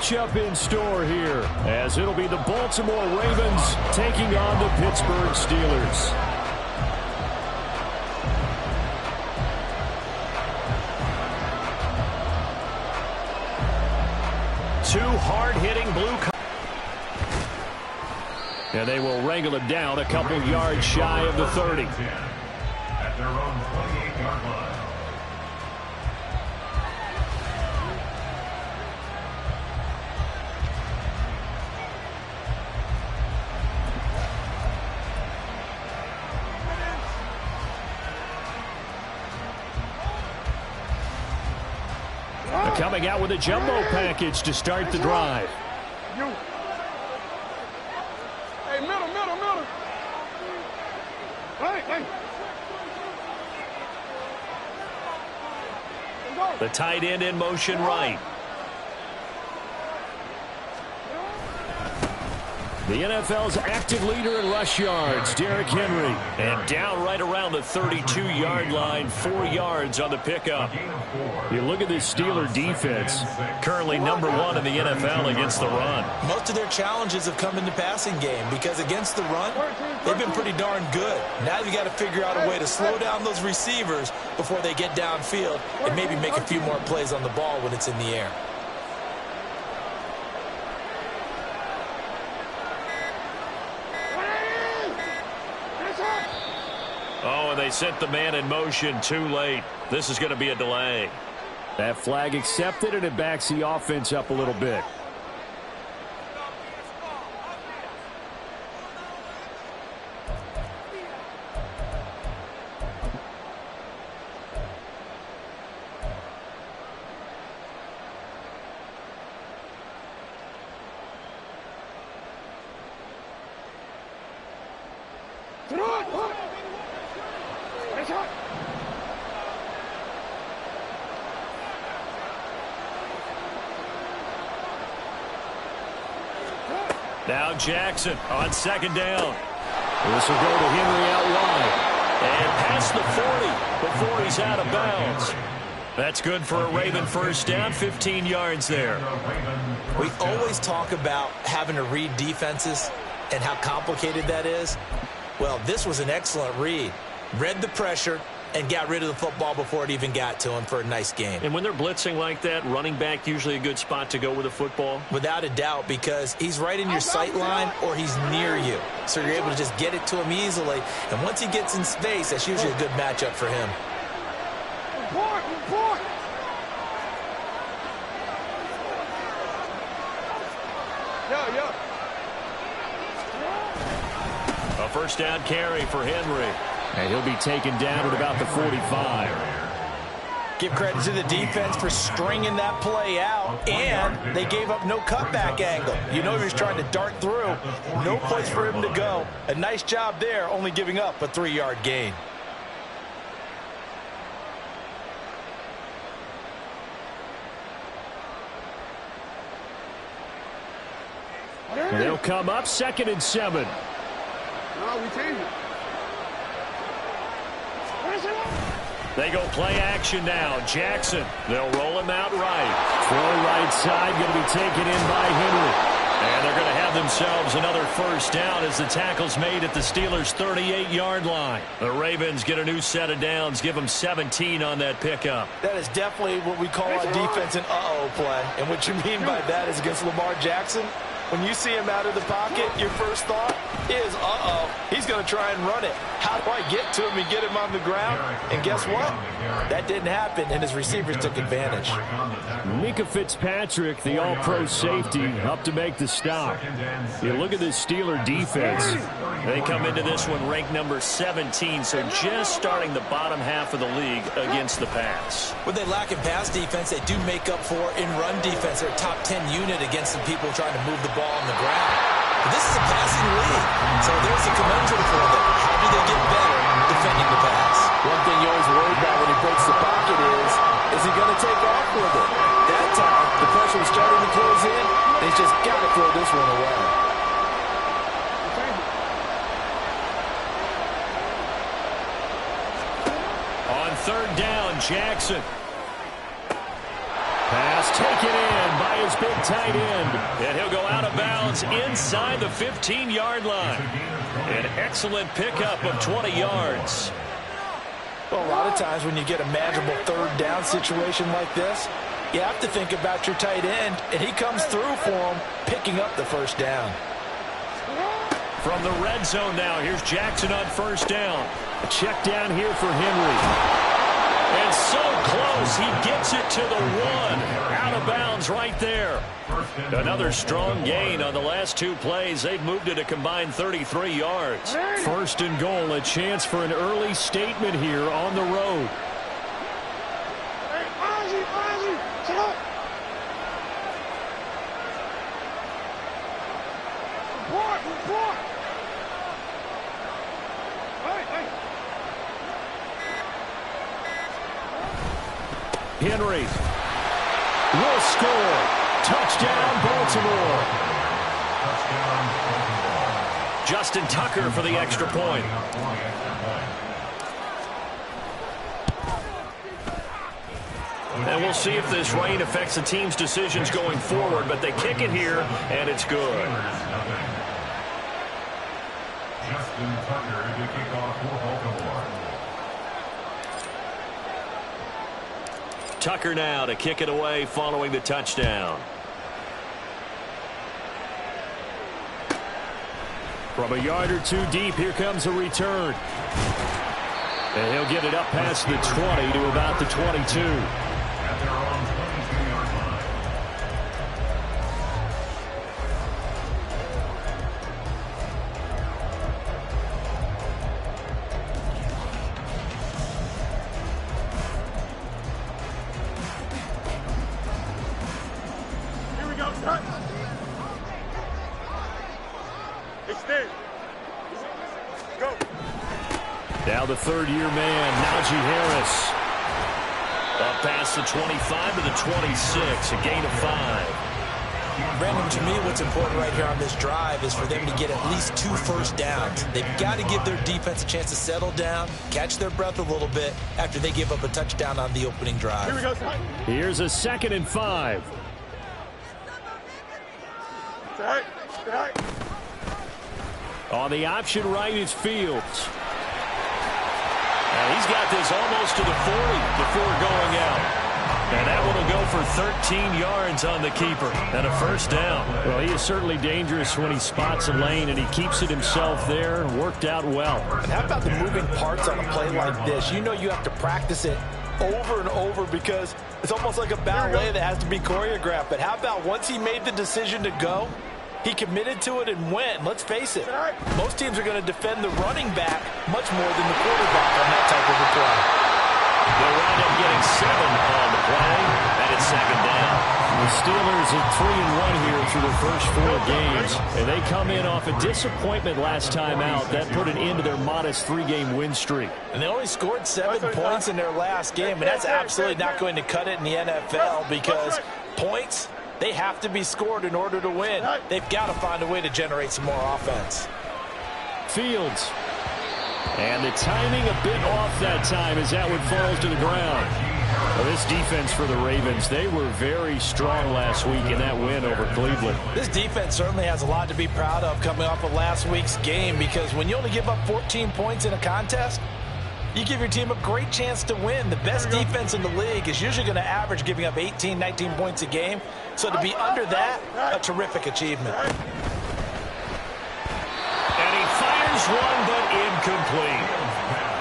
matchup in store here, as it'll be the Baltimore Ravens taking on the Pittsburgh Steelers. Two hard-hitting blue. And they will wrangle it down a couple yards shy of the 30. At their own 28-yard line. Coming out with a jumbo package to start the drive. Hey, middle. Hey. The tight end in motion right. The NFL's active leader in rush yards, Derrick Henry. And down right around the 32-yard line, 4 yards on the pickup. You look at this Steeler defense, currently #1 in the NFL against the run. Most of their challenges have come in the passing game because against the run, they've been pretty darn good. Now you got to figure out a way to slow down those receivers before they get downfield and maybe make a few more plays on the ball when it's in the air. Oh, and they sent the man in motion too late. This is going to be a delay. That flag accepted, and it backs the offense up a little bit. Now Jackson on second down. This will go to Henry out wide. And past the 40 before he's out of bounds. That's good for a Raven first down, 15 yards there. We always talk about having to read defenses and how complicated that is. Well, this was an excellent read. Read the pressure and got rid of the football before it even got to him for a nice game. And when they're blitzing like that, running back usually a good spot to go with the football? Without a doubt, because he's right in your sight line or he's near you. So you're able to just get it to him easily. And once he gets in space, that's usually a good matchup for him. A first down carry for Henry. And he'll be taken down at about the 45. Give credit to the defense for stringing that play out, and they gave up no cutback angle. You know he was trying to dart through. No place for him to go. A nice job there, only giving up a 3-yard gain. They'll come up 2nd and 7. No, we change it. They go play action now. Jackson. They'll roll him out right. Throw right side going to be taken in by Henry. And they're going to have themselves another first down as the tackle's made at the Steelers' 38-yard line. The Ravens get a new set of downs, give them 17 on that pickup. That is definitely what we call our defense an uh-oh play. And what you mean by that is against Lamar Jackson, when you see him out of the pocket, your first thought is, uh-oh, he's going to try and run it. How do I get to him and get him on the ground? And guess what? That didn't happen, and his receivers took advantage. Mika Fitzpatrick, the all-pro safety, up to make the stop. You look at this Steeler defense. They come into this one ranked number 17, so just starting the bottom half of the league against the pass. When they lack in pass defense, they do make up for in run defense. They're a top 10 unit against some people trying to move the ball on the ground. But this is a passing league, so there's a conundrum for them. How do they get better defending the pass? One thing you always worry about when he breaks the pocket is he going to take off with it? That time, the pressure was starting to close in. They just got to throw this one away. On 3rd down, Jackson. Pass taken in by his big tight end. And he'll go out of bounds inside the 15-yard line. An excellent pickup of 20 yards. Well, a lot of times when you get a manageable third down situation like this, you have to think about your tight end, and he comes through for him, picking up the first down. From the red zone now, here's Jackson on first down. A check down here for Henry. And so close, he gets it to the 1. Out of bounds right there. Another strong gain on the last 2 plays. They've moved it a combined 33 yards. First and goal, a chance for an early statement here on the road. Hey, Ozzie, sit up. Report. Hey. Henry will score. Touchdown, Baltimore. Justin Tucker for the extra point. And we'll see if this rain affects the team's decisions going forward, but they kick it here, and it's good. Justin Tucker to kick off for Baltimore. Tucker now to kick it away following the touchdown. From a yard or 2 deep, here comes a return. And he'll get it up past the 20 to about the 22. At their own 22-yard line. Here we go, cut. Extend. Go. Now the third-year man, Najee Harris. Up past the 25 to the 26, a gain of 5. Brandon, to me, what's important right here on this drive is for them to get at least 2 first downs. They've got to give their defense a chance to settle down, catch their breath a little bit after they give up a touchdown on the opening drive. Here we go, cut. Here's a 2nd and 5. Stay high. On the option right is Fields. And he's got this almost to the 40 before going out. And that one will go for 13 yards on the keeper and a first down. Well, he is certainly dangerous when he spots a lane, and he keeps it himself there and worked out well. And how about the moving parts on a play like this? You know you have to practice it over and over because it's almost like a ballet that has to be choreographed. But how about once he made the decision to go, he committed to it and went. Let's face it, most teams are going to defend the running back much more than the quarterback on that type of a play. They'll wind up getting 7 on the play, and it's 2nd down. The Steelers are 3-1 here through their first 4 games, and they come in off a disappointment last time out. That put an end to their modest 3-game win streak. And they only scored 7 points in their last game, and that's absolutely not going to cut it in the NFL because points, they have to be scored in order to win. They've got to find a way to generate some more offense. Fields. And the timing a bit off that time as that one falls to the ground. Well, this defense for the Ravens, they were very strong last week in that win over Cleveland. This defense certainly has a lot to be proud of coming off of last week's game because when you only give up 14 points in a contest, you give your team a great chance to win. The best defense in the league is usually going to average giving up 18, 19 points a game. So to be under that, a terrific achievement. And he fires one, but incomplete.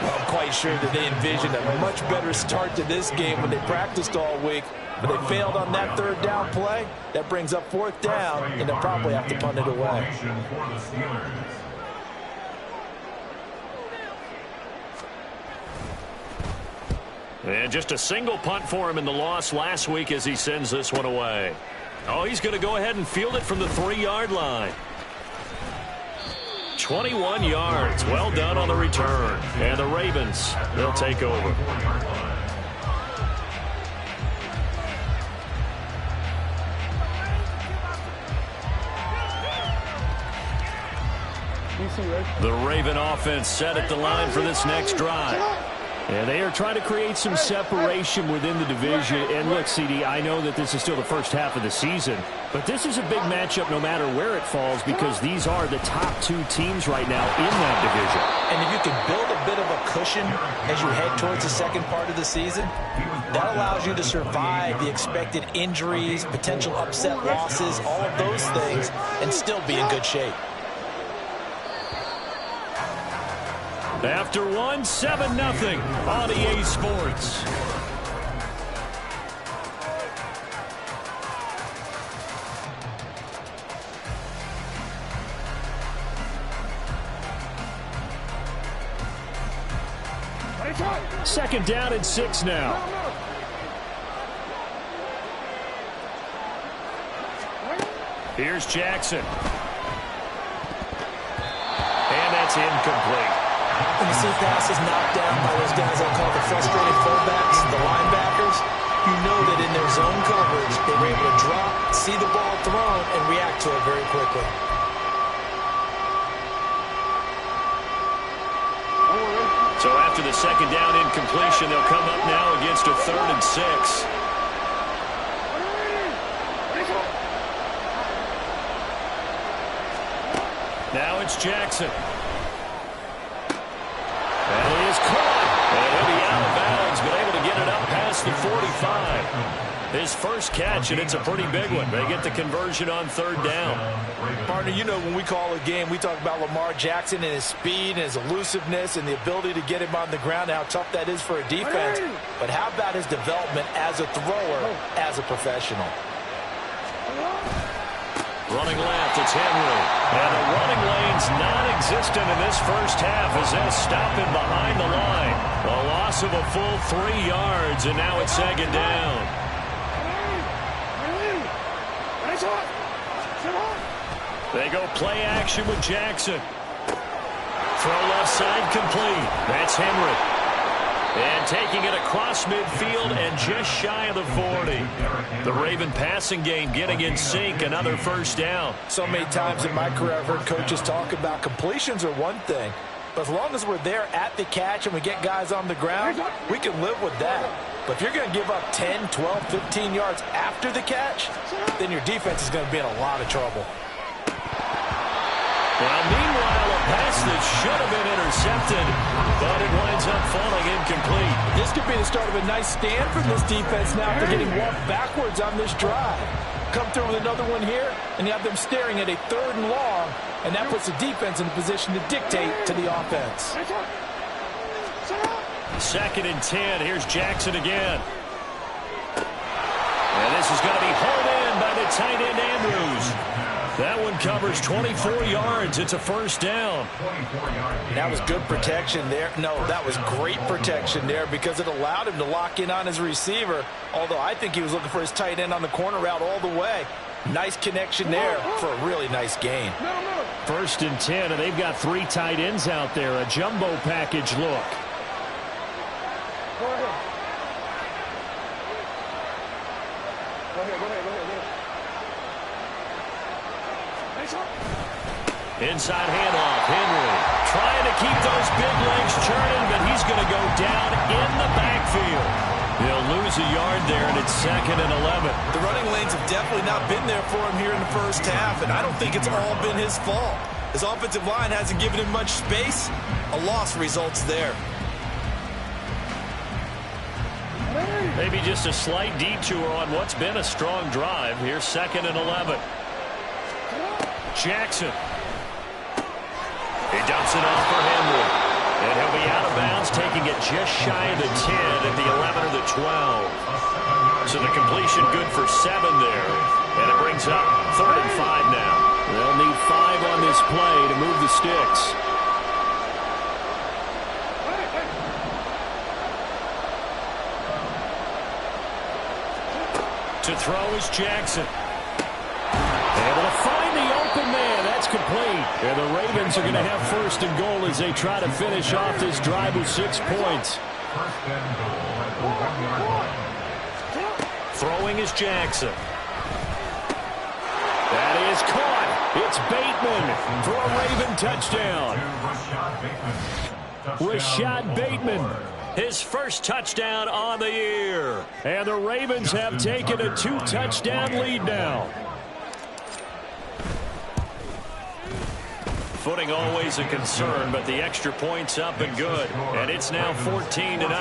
Well, I'm quite sure that they envisioned a much better start to this game when they practiced all week. But they failed on that 3rd down play. That brings up 4th down, and they'll probably have to punt it away. And just a single punt for him in the loss last week as he sends this one away. Oh, he's going to go ahead and field it from the 3-yard line. 21 yards. Well done on the return. And the Ravens, they'll take over. The Raven offense set at the line for this next drive. And they are trying to create some separation within the division. And look, CD, I know that this is still the first half of the season, but this is a big matchup no matter where it falls because these are the top two teams right now in that division. And if you can build a bit of a cushion as you head towards the second part of the season, that allows you to survive the expected injuries, potential upset losses, all of those things, and still be in good shape. After one, 7-0 on EA Sports. Second down and 6 now. Here's Jackson. And that's incomplete. When you see passes knocked down by those guys I call the frustrated fullbacks, the linebackers, you know that in their zone coverage, they were able to drop, see the ball thrown, and react to it very quickly. So after the second down incompletion, they'll come up now against a 3rd and 6. Now it's Jackson. And he is caught. And he'll be out of bounds, but able to get it up past the 45. His first catch, and it's a pretty big one. They get the conversion on 3rd down. Partner, you know when we call a game, we talk about Lamar Jackson and his speed and his elusiveness and the ability to get him on the ground and how tough that is for a defense. But how about his development as a thrower, as a professional? Running left, it's Henry. And the running lane's non-existent in this first half as they'll stop him behind the line. A loss of a full 3 yards, and now it's 2nd down. They go play action with Jackson. Throw left side complete. That's Henry. And taking it across midfield and just shy of the 40. The Raven passing game getting in sync, another first down. So many times in my career I've heard coaches talk about completions are one thing, but as long as we're there at the catch and we get guys on the ground, we can live with that. But if you're going to give up 10, 12, 15 yards after the catch, then your defense is going to be in a lot of trouble. Now, meanwhile, a pass that should have been intercepted, but it winds up falling incomplete. This could be the start of a nice stand from this defense now after getting walked backwards on this drive. Come through with another one here, and you have them staring at a 3rd and long, and that puts the defense in a position to dictate to the offense. 2nd and 10. Here's Jackson again. And this is going to be hauled in by the tight end Andrews. That one covers 24 yards. It's a first down. That was good protection there. No, that was great protection there because it allowed him to lock in on his receiver, although I think he was looking for his tight end on the corner route all the way. Nice connection there for a really nice gain. 1st and 10, and they've got 3 tight ends out there. A jumbo package look. Go ahead. Go ahead. Inside handoff, Henry trying to keep those big legs churning, but he's going to go down in the backfield. He'll lose a yard there, and it's 2nd and 11. The running lanes have definitely not been there for him here in the first half, and I don't think it's all been his fault. His offensive line hasn't given him much space. A loss results there. Maybe just a slight detour on what's been a strong drive. Here's 2nd and 11. Jackson. He dumps it off for Henry. And he'll be out of bounds, taking it just shy of the 10 at the 11 or the 12. So the completion good for 7 there. And it brings up 3rd and 5 now. They'll need 5 on this play to move the sticks. To throw is Jackson. Able to find the open man. That's complete. And the Ravens are going to have 1st and goal as they try to finish off this drive with 6 points. Throwing is Jackson. That is caught. It's Bateman for a Raven touchdown. Rashad Bateman his first touchdown on the year. And the Ravens have taken a 2-touchdown lead now. Footing always a concern, but the extra point's up and good. And it's now 14-0. Steelers,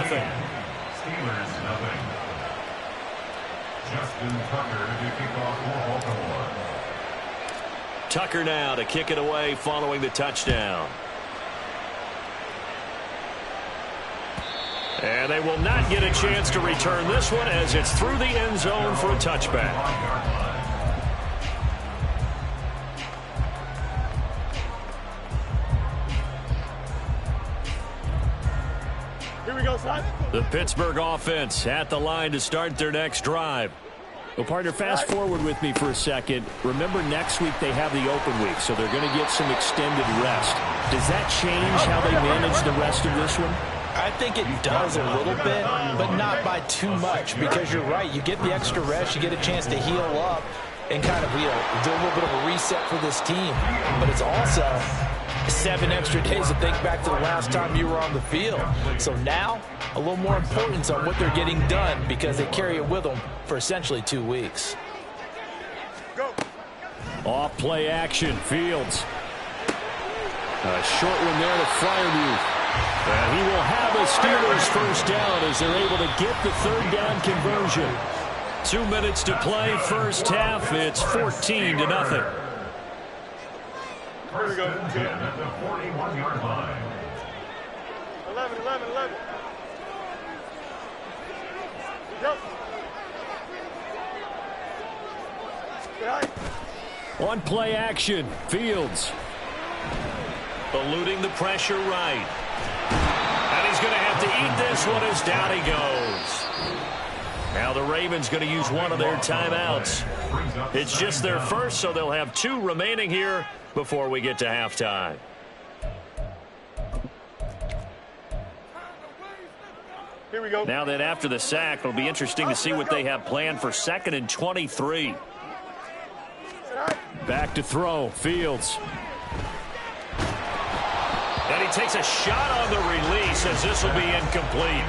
nothing. Justin Tucker to kick off for Baltimore. Tucker now to kick it away following the touchdown. And they will not get a chance to return this one as it's through the end zone for a touchback. Here we go, son. The Pittsburgh offense at the line to start their next drive. Well, partner, fast forward with me for a second. Remember, next week they have the open week, so they're going to get some extended rest. Does that change how they manage the rest of this one? I think it does a little bit, but not by too much, because you're right. You get the extra rest, you get a chance to heal up and kind of, do a little bit of a reset for this team. But it's also 7 extra days to think back to the last time you were on the field. So now, a little more importance on what they're getting done because they carry it with them for essentially 2 weeks. Go. Off play action, Fields. A short one there to Freiermuth. And he will have a Steelers first down as they're able to get the third down conversion. 2 minutes to play, first half. It's 14-0. Here we go. 10 at the 41-yard line. 11. Go. On play action, Fields. Eluding the pressure right. And he's going to have to eat this one as down he goes. Now the Ravens going to use one of their timeouts. It's just their first, so they'll have 2 remaining here before we get to halftime. Here we go. Now that after the sack, it'll be interesting to see what they have planned for 2nd and 23. Back to throw, Fields. And he takes a shot on the release as this will be incomplete.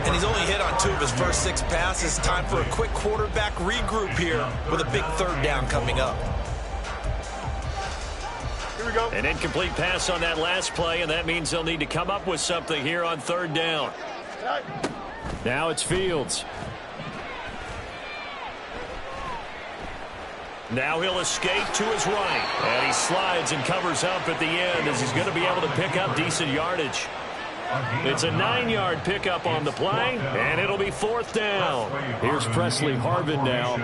And he's only hit on 2 of his first 6 passes. Time for a quick quarterback regroup here with a big third down coming up. Here we go. An incomplete pass on that last play, and that means they'll need to come up with something here on third down. Now it's Fields. Now he'll escape to his right. And he slides and covers up at the end as he's going to be able to pick up decent yardage. It's a 9-yard pickup on the play, and it'll be 4th down. Here's Presley Harvin now.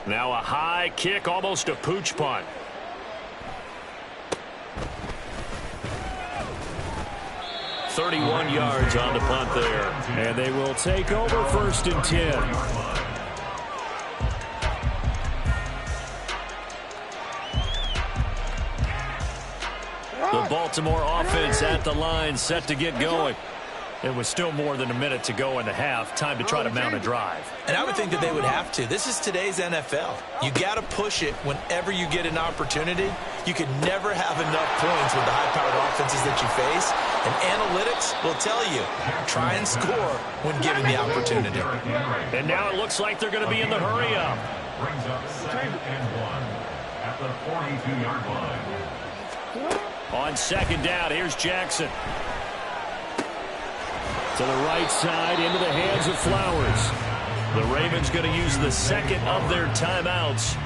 Now a high kick, almost a pooch punt. .31 yards on the punt there. And they will take over 1st and 10. The Baltimore offense at the line, set to get going. It was still more than a minute to go in the half. Time to try to mount a drive. And I would think that they would have to. This is today's NFL. You got to push it whenever you get an opportunity. You can never have enough points with the high-powered offenses that you face. And analytics will tell you, try and score when given the opportunity. And now it looks like they're going to be in the hurry-up. Brings up 2nd and 1 at the 42-yard line. On 2nd down, here's Jackson. To the right side, into the hands of Flowers. The Ravens going to use the 2nd of their timeouts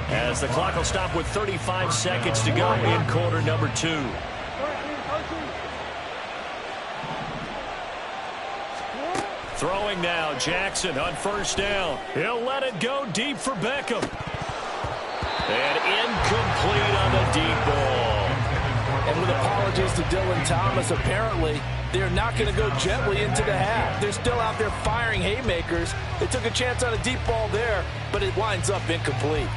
as the clock will stop with 35 seconds to go in quarter number 2. Throwing now, Jackson on 1st down. He'll let it go deep for Beckham. And incomplete on the deep ball. And with apologies to Dylan Thomas, apparently they're not going to go gently into the half. They're still out there firing haymakers. They took a chance on a deep ball there, but it winds up incomplete.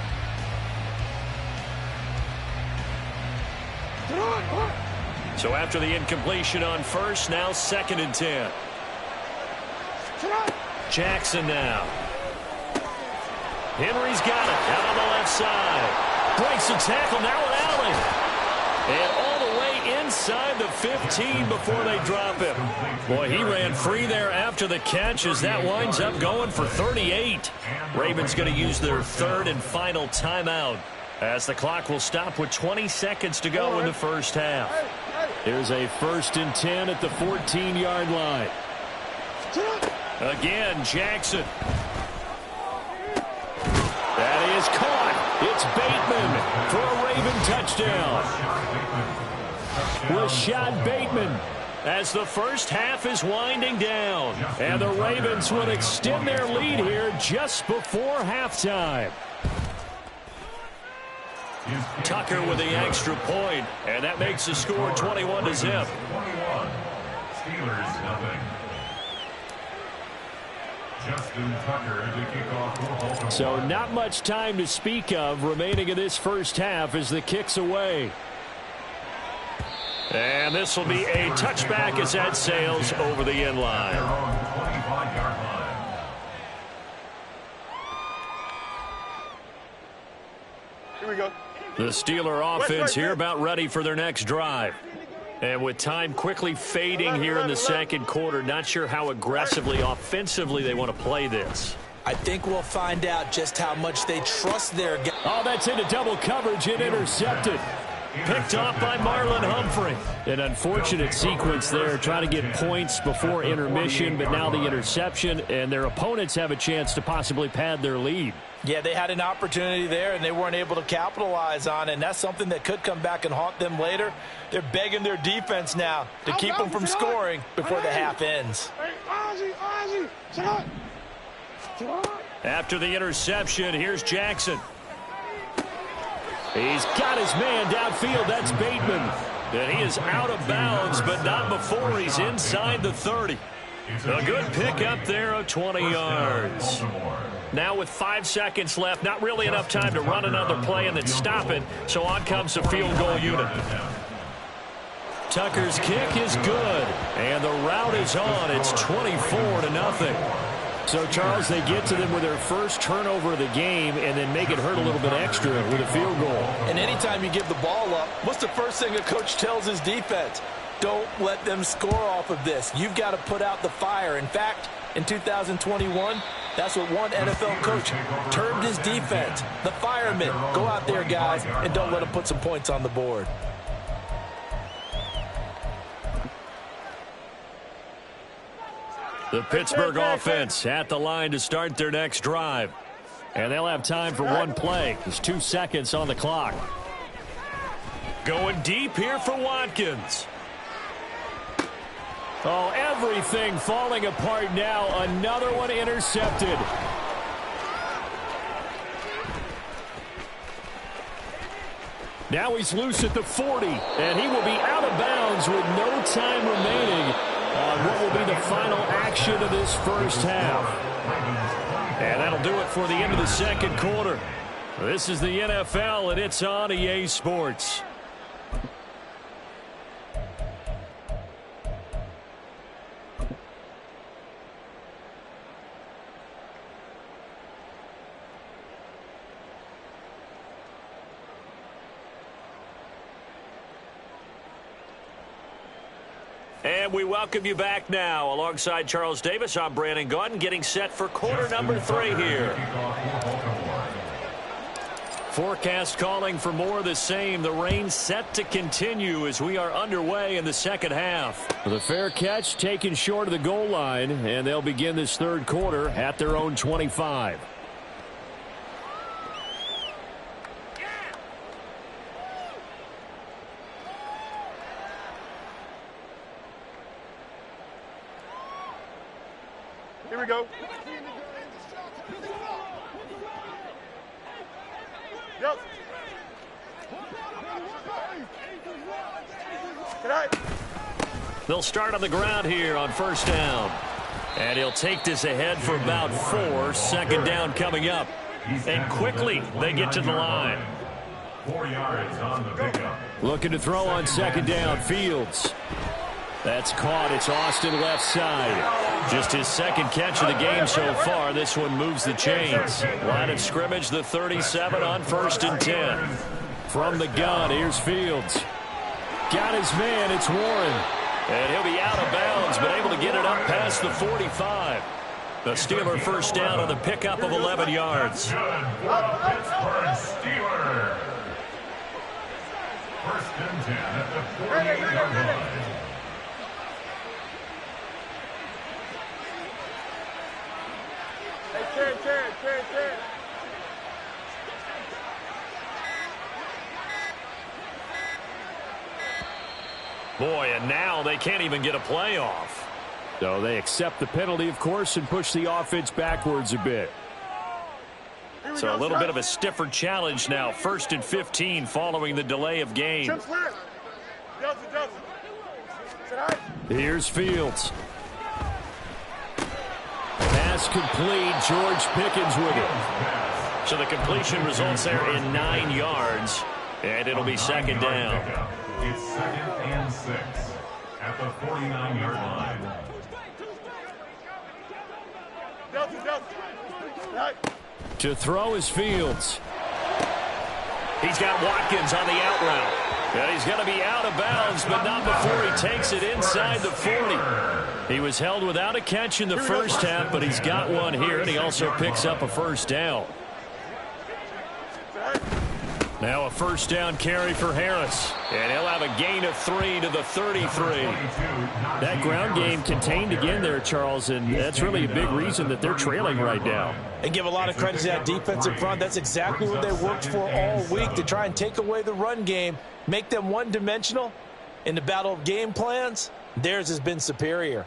So after the incompletion on 1st, now 2nd and 10. Jackson now. Henry's got it out on the left side. Breaks the tackle, now an alley. And all the way inside the 15 before they drop him. Boy, he ran free there after the catch as that winds up going for 38. Ravens going to use their third and final timeout as the clock will stop with 20 seconds to go in the first half. Here's a 1st and 10 at the 14-yard line. Again, Jackson. That is caught. It's Bateman for a Raven touchdown. Rashad Bateman as the first half is winding down. And the Ravens will extend their lead here just before halftime. Tucker with the extra point, and that makes the score 21-0. Steelers nothing. Justin Tucker to kick off for Baltimore. So not much time to speak of remaining in this first half as the kick's away. And this will be a touchback as that sails over the end line. Their own 25-yard line. Here we go. The Steeler offense here about ready for their next drive. And with time quickly fading here in the second quarter, not sure how aggressively, offensively they want to play this. I think we'll find out just how much they trust their guys. Oh, that's into double coverage and intercepted. Picked off by Marlon Humphrey. An unfortunate sequence there, trying to get points before intermission, but now the interception, and their opponents have a chance to possibly pad their lead. Yeah, they had an opportunity there, and they weren't able to capitalize on it, and that's something that could come back and haunt them later. They're begging their defense now to keep them from scoring before the half ends. After the interception, here's Jackson. He's got his man downfield. That's Bateman. And he is out of bounds, but not before he's inside the 30. A good pickup there of 20 yards. Now with 5 seconds left, not really enough time to run another play and then stop it, so on comes the field goal unit. Tucker's kick is good, and the route is on. It's 24-0. So, Charles, they get to them with their first turnover of the game and then make it hurt a little bit extra with a field goal. And anytime you give the ball up, what's the first thing a coach tells his defense? Don't let them score off of this. You've got to put out the fire. In fact, in 2021, that's what one NFL coach termed his defense. The firemen. Go out there, guys, and don't let them put some points on the board. The Pittsburgh offense at the line to start their next drive. And they'll have time for one play. There's 2 seconds on the clock. Going deep here for Watkins. Oh, everything falling apart now. Another one intercepted. Now he's loose at the 40, and he will be out of bounds with no time remaining on what will be the final action of this first half. And that'll do it for the end of the second quarter. This is the NFL, and it's on EA Sports. And we welcome you back now. Alongside Charles Davis, I'm Brandon Gaudin, getting set for quarter number 3 here. Forecast calling for more of the same. The rain set to continue as we are underway in the second half. The fair catch taken short of the goal line, and they'll begin this third quarter at their own 25. Here we go. Yep. They'll start on the ground here on first down. And he'll take this ahead for about 4. Second down coming up. And quickly they get to the line. 4 yards on the pickup. Looking to throw on second down. Fields. That's caught. It's Austin left side. Just his second catch of the game so far. This one moves the chains. Line of scrimmage, the 37 on 1st and 10. From the gun, here's Fields. got his man. It's Warren. And he'll be out of bounds, but able to get it up past the 45. The Steeler first down on the pickup of 11 yards. Pittsburgh Steelers. First and 10 at the 48-yard line. Hey, Ken. Boy, and now they can't even get a play off. So they accept the penalty, of course, and push the offense backwards a bit. So a little bit of a stiffer challenge now. 1st and 15 following the delay of game. Here's Fields. Pass complete. George Pickens with it. So the completion results there in 9 yards. And it'll be second down. It's 2nd and 6 at the 49-yard line. To throw is Fields. He's got Watkins on the out route. And he's going to be out of bounds, but not before he takes it inside the 40. He was held without a catch in the first half, but he's got one here, and he also picks up a first down. Now a first down carry for Harris. And he'll have a gain of 3 to the 33. That ground game contained again there, Charles, and that's really a big reason that they're trailing right now. And give a lot of credit to that defensive front. That's exactly what they worked for all week, to try and take away the run game, make them one-dimensional. In the battle of game plans, theirs has been superior.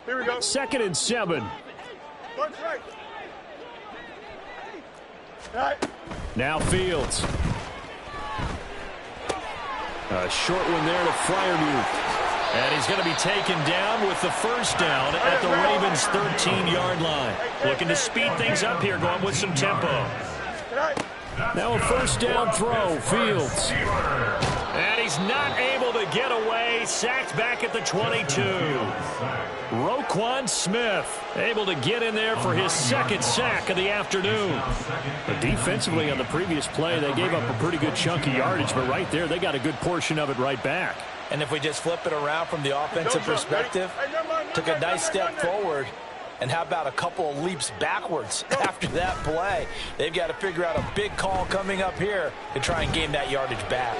Here we go. 2nd and 7. Now Fields. A short one there to Freiermuth. And he's going to be taken down with the first down at the Ravens' 13-yard line. Looking to speed things up here, going with some tempo. Now a first down throw, Fields. And he's not able to get away. Sacked back at the 22. Roquan Smith able to get in there for his 2nd sack of the afternoon. But defensively on the previous play, they gave up a pretty good chunk of yardage, but right there they got a good portion of it right back. And if we just flip it around from the offensive perspective, took a nice step forward, and how about a couple of leaps backwards after that play? They've got to figure out a big call coming up here to try and gain that yardage back.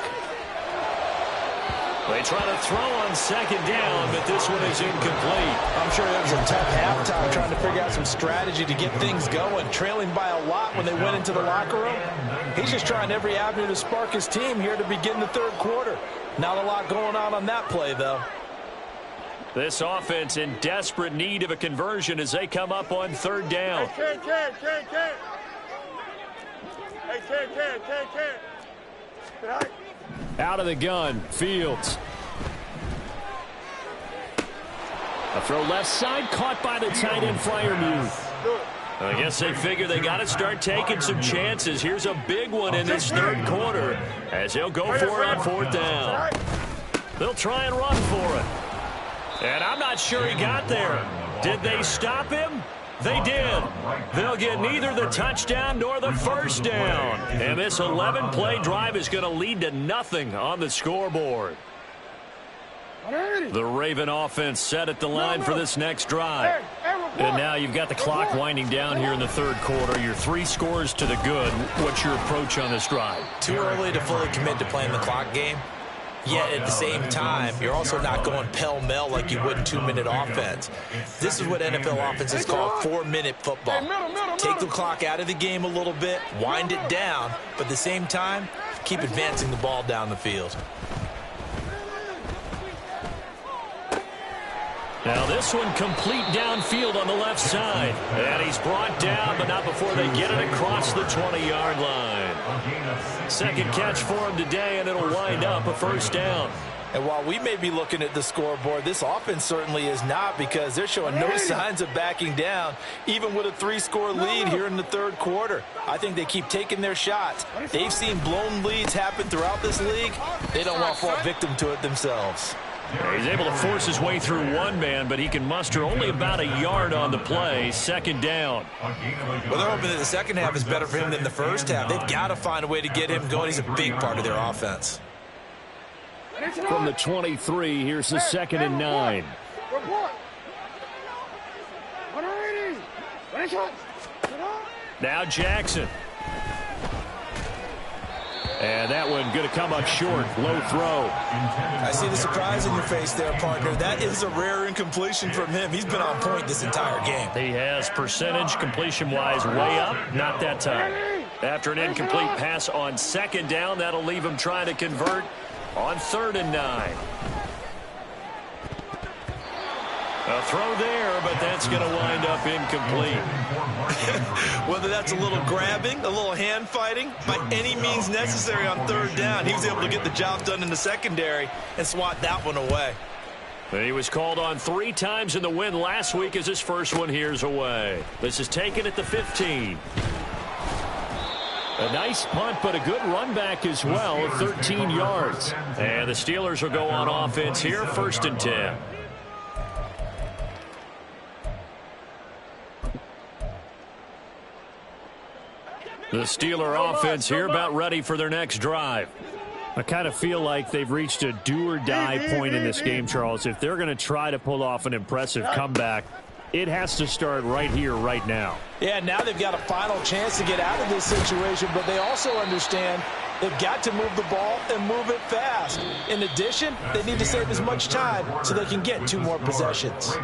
They try to throw on 2nd down, but this one is incomplete. I'm sure it was a tough halftime trying to figure out some strategy to get things going, trailing by a lot when they went into the locker room. He's just trying every avenue to spark his team here to begin the 3rd quarter. Not a lot going on that play, though. This offense in desperate need of a conversion as they come up on 3rd down. Hey, Ken. Out of the gun, Fields. A throw left side, caught by the tight end, Freiermuth. I guess they figure they got to start taking some chances. Here's a big one in this 3rd quarter as they'll go for it on 4th down. They'll try and run for it. And I'm not sure he got there. Did they stop him? They did. They'll get neither the touchdown nor the first down. And this 11-play drive is going to lead to nothing on the scoreboard. The Raven offense set at the line for this next drive. And now you've got the clock winding down here in the 3rd quarter. You're 3 scores to the good. What's your approach on this drive? Too early to fully commit to playing the clock game. Yet at the same time, you're also not going pell-mell like you would in 2-minute offense. This is what NFL offenses call 4-minute football. Take the clock out of the game a little bit, wind it down, but at the same time, keep advancing the ball down the field. Now this one complete downfield on the left side. And he's brought down, but not before they get it across the 20-yard line. 2nd catch for him today, and it'll wind up a first down. And while we may be looking at the scoreboard, this offense certainly is not, because they're showing no signs of backing down, even with a 3-score lead here in the 3rd quarter. I think they keep taking their shots. They've seen blown leads happen throughout this league. They don't want to fall victim to it themselves. He's able to force his way through one man, but he can muster only about a yard on the play. 2nd down. Well, they're hoping that the second half is better for him than the first half. They've got to find a way to get him going. He's a big part of their offense. From the 23, here's the 2nd and 9. Now Jackson. And that one going to come up short. Low throw. I see the surprise in your face there, partner. That is a rare incompletion from him. He's been on point this entire game. He has percentage completion-wise way up. Not that time. After an incomplete pass on 2nd down, that'll leave him trying to convert on 3rd and 9. A throw there, but that's going to wind up incomplete. Whether that's a little grabbing, a little hand fighting, by any means necessary on 3rd down, he was able to get the job done in the secondary and swat that one away. He was called on 3 times in the win last week as his first one here's away. This is taken at the 15. A nice punt, but a good run back as well, 13 yards. And the Steelers will go on offense here, 1st and 10. The Steeler offense here about ready for their next drive. I kind of feel like they've reached a do-or-die point in this game, Charles. If they're going to try to pull off an impressive comeback, it has to start right here, right now. Yeah, now they've got a final chance to get out of this situation, but they also understand they've got to move the ball and move it fast. In addition, they need to save as much time so they can get 2 more possessions.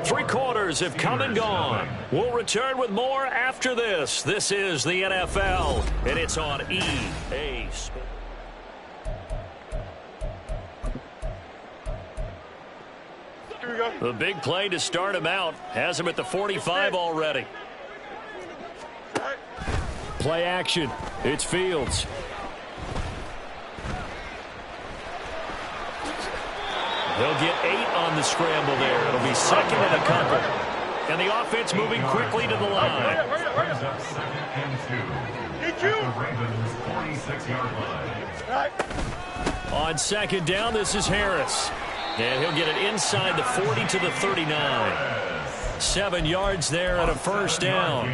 3 quarters have come and gone. We'll return with more after this. This is the NFL, and it's on EA Sports. The big play to start him out has him at the 45 already. Play action. It's Fields. He'll get 8 on the scramble there. It'll be 2nd and a couple. And the offense moving quickly to the line. Brings up 2nd and 2. At the Ravens' 46-yard line. On 2nd down, this is Harris. And he'll get it inside the 40 to the 39. 7 yards there and a 1st down.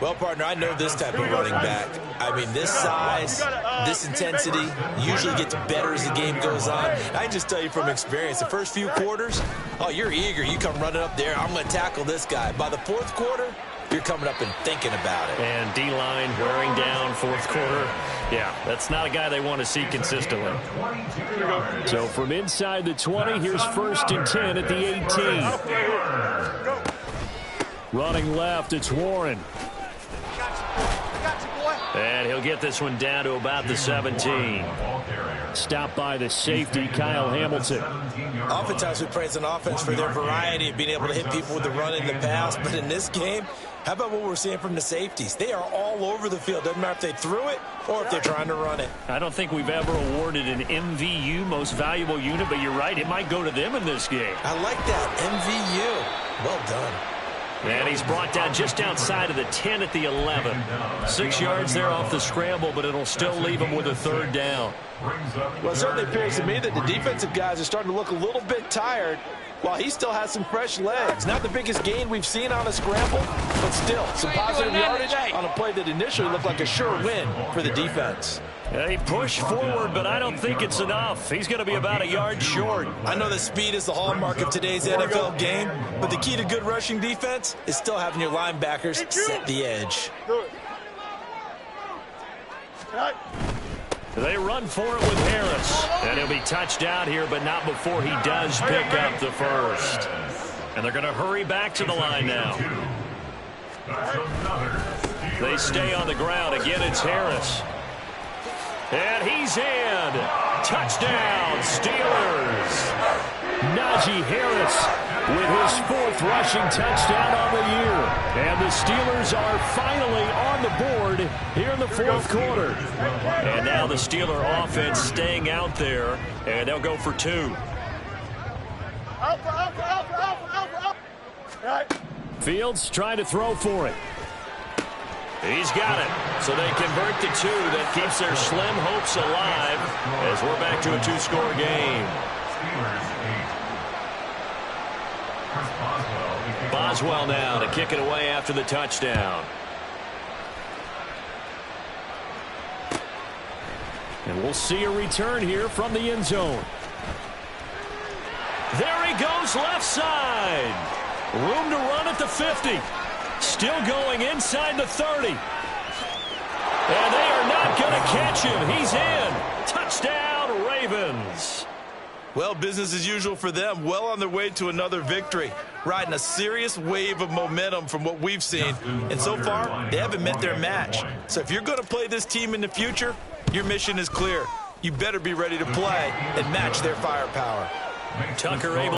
Well, partner, I know this type of running back. I mean, this size, this intensity usually gets better as the game goes on. I can just tell you from experience, the first few quarters, oh, you're eager. You come running up there, I'm going to tackle this guy. By the 4th quarter, you're coming up and thinking about it. And D-line wearing down 4th quarter. Yeah, that's not a guy they want to see consistently. So from inside the 20, here's 1st and 10 at the 18. Running left, it's Warren. And he'll get this one down to about the 17. Stopped by the safety, Kyle Hamilton. Oftentimes we praise an offense for their variety of being able to hit people with the run and the pass. But in this game, how about what we're seeing from the safeties? They are all over the field. Doesn't matter if they threw it or if they're trying to run it. I don't think we've ever awarded an MVU, most valuable unit, but you're right, it might go to them in this game. I like that, MVU. Well done. And he's brought down just outside of the 10 at the 11. 6 yards there off the scramble, but it'll still leave him with a 3rd down. Well, it certainly appears to me that the defensive guys are starting to look a little bit tired while he still has some fresh legs. Not the biggest gain we've seen on a scramble, but still some positive yardage on a play that initially looked like a sure win for the defense. He pushed forward, but I don't think it's enough. He's going to be about a yard short. I know that speed is the hallmark of today's NFL game, but the key to good rushing defense is still having your linebackers set the edge. They run for it with Harris. And he'll be touched out here, but not before he does pick up the 1st. And they're going to hurry back to the line now. They stay on the ground. Again, it's Harris. And he's in. Touchdown, Steelers. Najee Harris with his 4th rushing touchdown on the year. And the Steelers are finally on the board here in the 4th quarter. And now the Steeler offense staying out there, and they'll go for 2. Fields trying to throw for it. He's got it. So they convert the 2. That keeps their slim hopes alive as we're back to a 2-score game. Boswell now to kick it away after the touchdown. And we'll see a return here from the end zone. There he goes left side. Room to run at the 50. Still going inside the 30. And they are not going to catch him. He's in. Touchdown, Ravens. Well, business as usual for them. Well on their way to another victory. Riding a serious wave of momentum from what we've seen. And so far, they haven't met their match. So if you're going to play this team in the future, your mission is clear. You better be ready to play and match their firepower. Tucker able